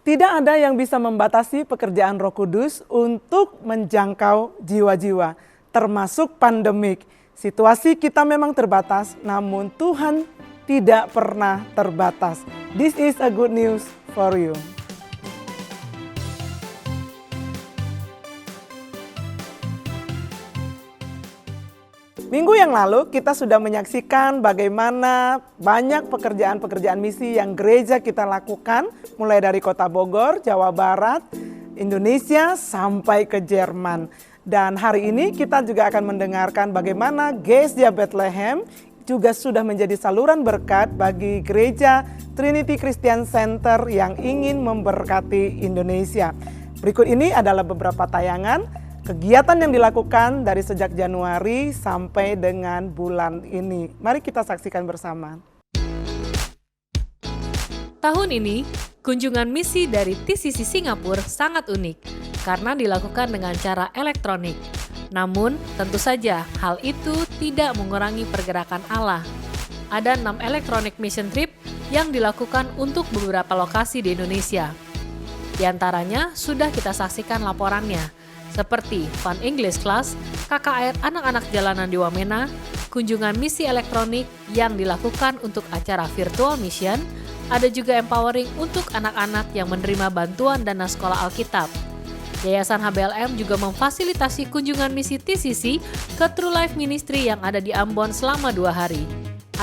Tidak ada yang bisa membatasi pekerjaan Roh Kudus untuk menjangkau jiwa-jiwa, termasuk pandemik. Situasi kita memang terbatas, namun Tuhan tidak pernah terbatas. This is a good news for you. Minggu yang lalu kita sudah menyaksikan bagaimana banyak pekerjaan-pekerjaan misi yang gereja kita lakukan, mulai dari Kota Bogor, Jawa Barat, Indonesia sampai ke Jerman. Dan hari ini kita juga akan mendengarkan bagaimana Gereja Bethlehem juga sudah menjadi saluran berkat bagi gereja Trinity Christian Center yang ingin memberkati Indonesia. Berikut ini adalah beberapa tayangan kegiatan yang dilakukan dari sejak Januari sampai dengan bulan ini. Mari kita saksikan bersama. Tahun ini, kunjungan misi dari TCC Singapura sangat unik karena dilakukan dengan cara elektronik. Namun, tentu saja hal itu tidak mengurangi pergerakan Allah. Ada 6 electronic mission trip yang dilakukan untuk beberapa lokasi di Indonesia. Di antaranya sudah kita saksikan laporannya, seperti Fun English Class, KKR anak-anak jalanan di Wamena, kunjungan misi elektronik yang dilakukan untuk acara virtual mission, ada juga empowering untuk anak-anak yang menerima bantuan dana sekolah Alkitab. Yayasan HBLM juga memfasilitasi kunjungan misi TCC ke True Life Ministry yang ada di Ambon selama 2 hari.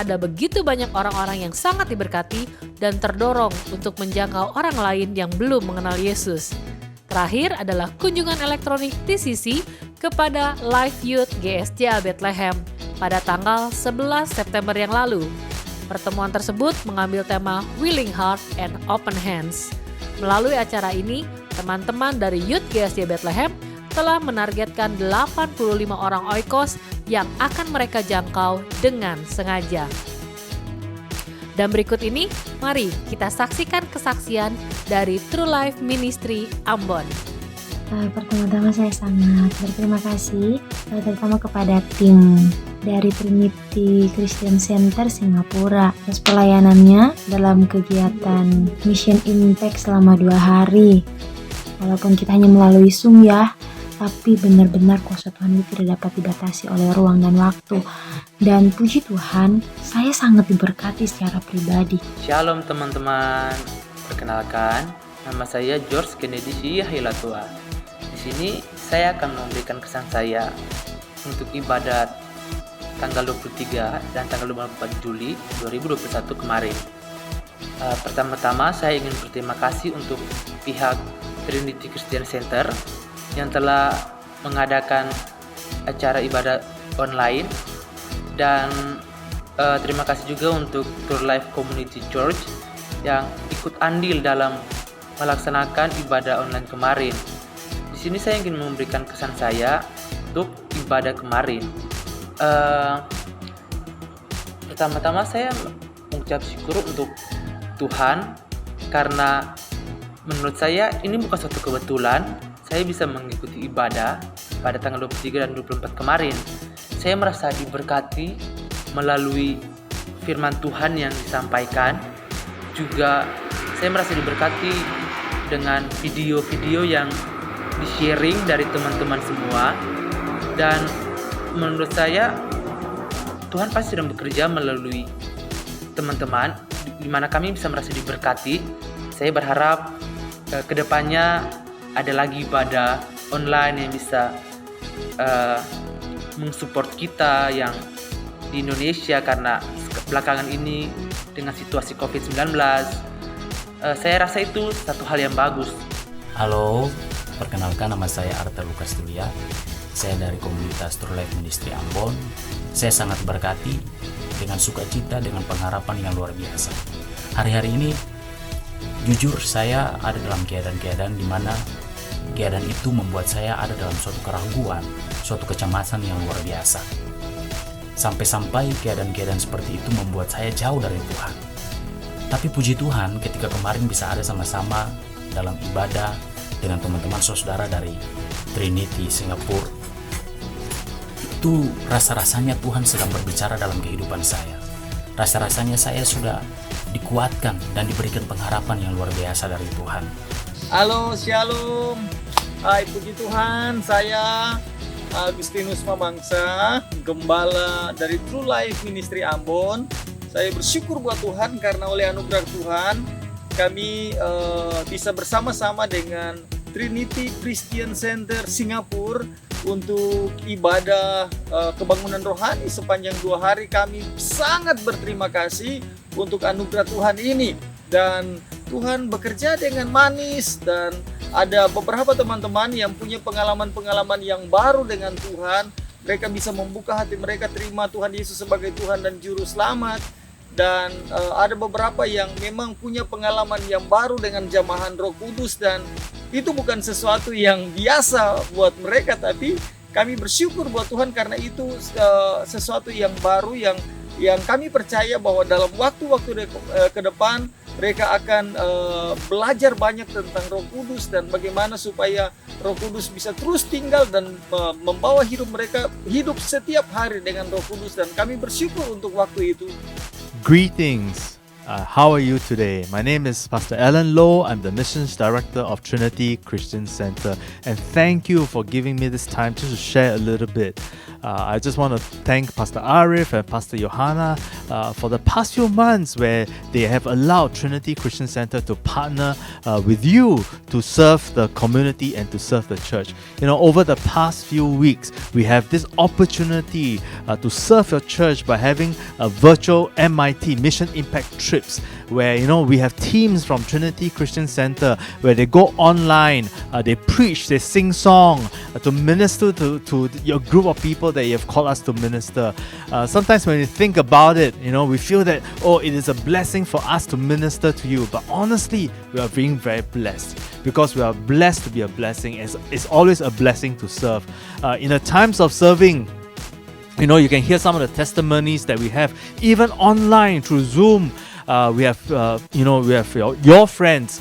Ada begitu banyak orang-orang yang sangat diberkati dan terdorong untuk menjangkau orang lain yang belum mengenal Yesus. Terakhir adalah kunjungan elektronik TCC kepada Live Youth GSJ Bethlehem pada tanggal 11 September yang lalu. Pertemuan tersebut mengambil tema Willing Heart and Open Hands. Melalui acara ini, teman-teman dari Youth GSJ Bethlehem telah menargetkan 85 orang oikos yang akan mereka jangkau dengan sengaja. Dan berikut ini, mari kita saksikan kesaksian dari True Life Ministry Ambon. Pertama-tama saya sangat berterima kasih terutama kepada tim dari Trinity Christian Center Singapura atas pelayanannya dalam kegiatan Mission Impact selama 2 hari. Walaupun kita hanya melalui Zoom ya, tapi benar-benar kuasa Tuhan itu tidak dapat dibatasi oleh ruang dan waktu. Dan puji Tuhan, saya sangat diberkati secara pribadi. Shalom teman-teman, perkenalkan, nama saya George Kennedy Hilatua. Di sini saya akan memberikan kesan saya untuk ibadat tanggal 23 dan tanggal 24 Juli 2021 kemarin. Pertama-tama saya ingin berterima kasih untuk pihak Trinity Christian Center yang telah mengadakan acara ibadah online, dan terima kasih juga untuk True Life Community Church yang ikut andil dalam melaksanakan ibadah online kemarin. Di sini saya ingin memberikan kesan saya untuk ibadah kemarin. Pertama-tama saya mengucap syukur untuk Tuhan karena menurut saya ini bukan suatu kebetulan saya bisa mengikuti ibadah pada tanggal 23 dan 24 kemarin. Saya merasa diberkati melalui firman Tuhan yang disampaikan. Juga saya merasa diberkati dengan video-video yang di-sharing dari teman-teman semua. Dan menurut saya Tuhan pasti sedang bekerja melalui teman-teman di mana kami bisa merasa diberkati. Saya berharap kedepannya ada lagi ibadah online yang bisa mensupport kita yang di Indonesia, karena belakangan ini dengan situasi COVID-19 saya rasa itu satu hal yang bagus. Halo, perkenalkan nama saya Arta Lukas Tulia. Saya dari komunitas True Life Ministry Ambon. Saya sangat berkati dengan sukacita, dengan pengharapan yang luar biasa. Hari-hari ini jujur saya ada dalam keadaan-keadaan di mana keadaan itu membuat saya ada dalam suatu keraguan, suatu kecemasan yang luar biasa. Sampai-sampai keadaan-keadaan seperti itu membuat saya jauh dari Tuhan. Tapi puji Tuhan ketika kemarin bisa ada sama-sama dalam ibadah dengan teman-teman saudara dari Trinity Singapura. Itu rasa-rasanya Tuhan sedang berbicara dalam kehidupan saya. Rasa-rasanya saya sudah dikuatkan dan diberikan pengharapan yang luar biasa dari Tuhan. Halo, Shalom. Hai, puji Tuhan, saya Agustinus Mamangsa, gembala dari True Life Ministry Ambon. Saya bersyukur buat Tuhan karena oleh anugerah Tuhan kami bisa bersama-sama dengan Trinity Christian Center Singapura untuk ibadah kebangunan rohani sepanjang 2 hari. Kami sangat berterima kasih untuk anugerah Tuhan ini, dan Tuhan bekerja dengan manis, dan ada beberapa teman-teman yang punya pengalaman-pengalaman yang baru dengan Tuhan. Mereka bisa membuka hati mereka, terima Tuhan Yesus sebagai Tuhan dan Juru Selamat. Dan ada beberapa yang memang punya pengalaman yang baru dengan jamahan Roh Kudus, dan itu bukan sesuatu yang biasa buat mereka, tapi kami bersyukur buat Tuhan karena itu sesuatu yang baru yang kami percaya bahwa dalam waktu-waktu ke depan mereka akan belajar banyak tentang Roh Kudus dan bagaimana supaya Roh Kudus bisa terus tinggal dan membawa hidup mereka hidup setiap hari dengan Roh Kudus, dan kami bersyukur untuk waktu itu. Greetings. How are you today? My name is Pastor Alan Low. I'm the Missions Director of Trinity Christian Center. And thank you for giving me this time just to share a little bit. I just want to thank Pastor Arif and Pastor Johanna for the past few months where they have allowed Trinity Christian Center to partner with you to serve the community and to serve the church. You know, over the past few weeks, we have this opportunity to serve your church by having a virtual MIT Mission Impact trips, where we have teams from Trinity Christian Center where they go online, they preach, they sing song to minister to your group of people that you have called us to minister. Sometimes when you think about it, we feel that it is a blessing for us to minister to you, but honestly we are being very blessed because we are blessed to be a blessing. It's always a blessing to serve. In the times of serving, you can hear some of the testimonies that we have even online through Zoom. We have your friends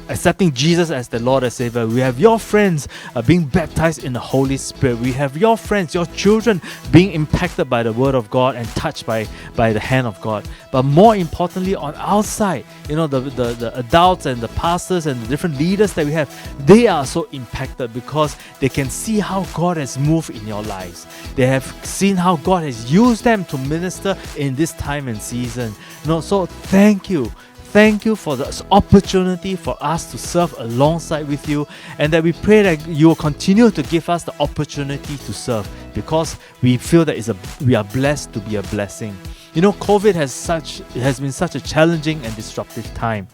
accepting Jesus as the Lord and Savior. We have your friends being baptized in the Holy Spirit. We have your friends, your children being impacted by the Word of God and touched by the hand of God. But more importantly, on our side, the adults and the pastors and the different leaders that we have, they are so impacted because they can see how God has moved in your lives. They have seen how God has used them to minister in this time and season. So thank you. Thank you for this opportunity for us to serve alongside with you, and that we pray that you will continue to give us the opportunity to serve, because we feel that we are blessed to be a blessing. COVID has been such a challenging and disruptive time.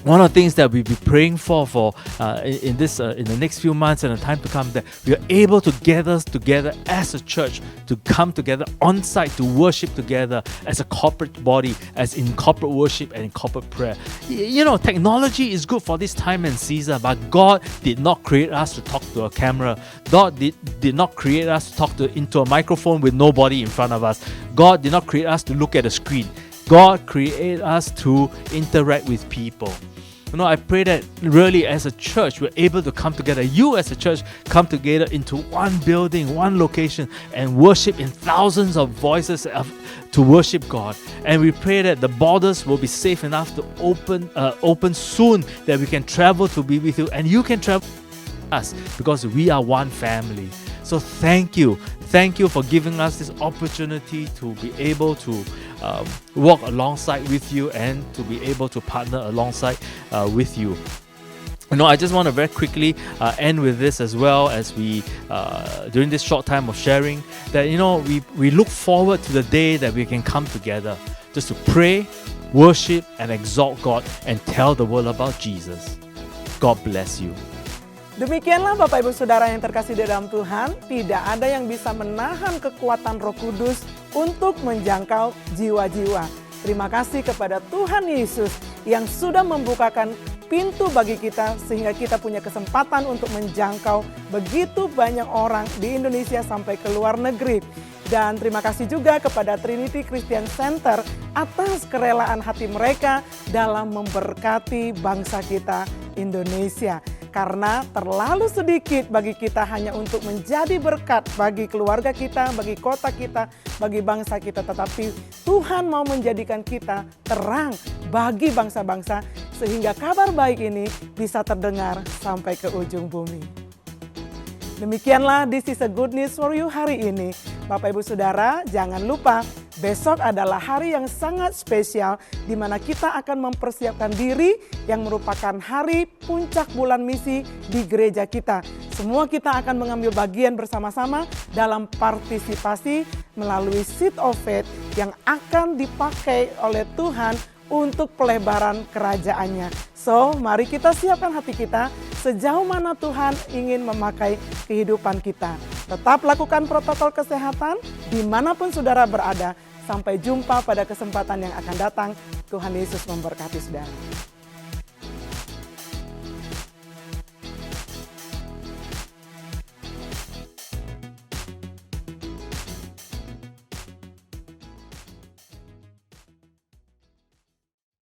One of the things that we'll be praying for in the next few months and the time to come, that we are able to gather together as a church, to come together on site to worship together as a corporate body, as in corporate worship and in corporate prayer. Technology is good for this time and season, but God did not create us to talk to a camera. God did not create us to talk into a microphone with nobody in front of us. God did not create us to look at a screen. God created us to interact with people. I pray that really as a church, we're able to come together. You as a church come together into one building, one location, and worship in thousands of voices to worship God. And we pray that the borders will be safe enough to open soon, that we can travel to be with you, and you can travel with us, because we are one family. So thank you. Thank you for giving us this opportunity to be able to walk alongside with you and to be able to partner alongside with you. I just want to very quickly end with this as well, as we during this short time of sharing, that we look forward to the day that we can come together just to pray, worship, and exalt God and tell the world about Jesus. God bless you. Demikianlah Bapak Ibu Saudara yang terkasih di dalam Tuhan, tidak ada yang bisa menahan kekuatan Roh Kudus untuk menjangkau jiwa-jiwa. Terima kasih kepada Tuhan Yesus yang sudah membukakan pintu bagi kita sehingga kita punya kesempatan untuk menjangkau begitu banyak orang di Indonesia sampai ke luar negeri. Dan terima kasih juga kepada Trinity Christian Center atas kerelaan hati mereka dalam memberkati bangsa kita Indonesia. Karena terlalu sedikit bagi kita hanya untuk menjadi berkat bagi keluarga kita, bagi kota kita, bagi bangsa kita. Tetapi Tuhan mau menjadikan kita terang bagi bangsa-bangsa sehingga kabar baik ini bisa terdengar sampai ke ujung bumi. Demikianlah This is a Good News for You hari ini. Bapak Ibu Saudara, jangan lupa besok adalah hari yang sangat spesial di mana kita akan mempersiapkan diri yang merupakan hari puncak bulan misi di gereja kita. Semua kita akan mengambil bagian bersama-sama dalam partisipasi melalui Seed of Faith yang akan dipakai oleh Tuhan untuk pelebaran kerajaannya. So, mari kita siapkan hati kita sejauh mana Tuhan ingin memakai kehidupan kita. Tetap lakukan protokol kesehatan dimanapun saudara berada. Sampai jumpa pada kesempatan yang akan datang. Tuhan Yesus memberkati saudara.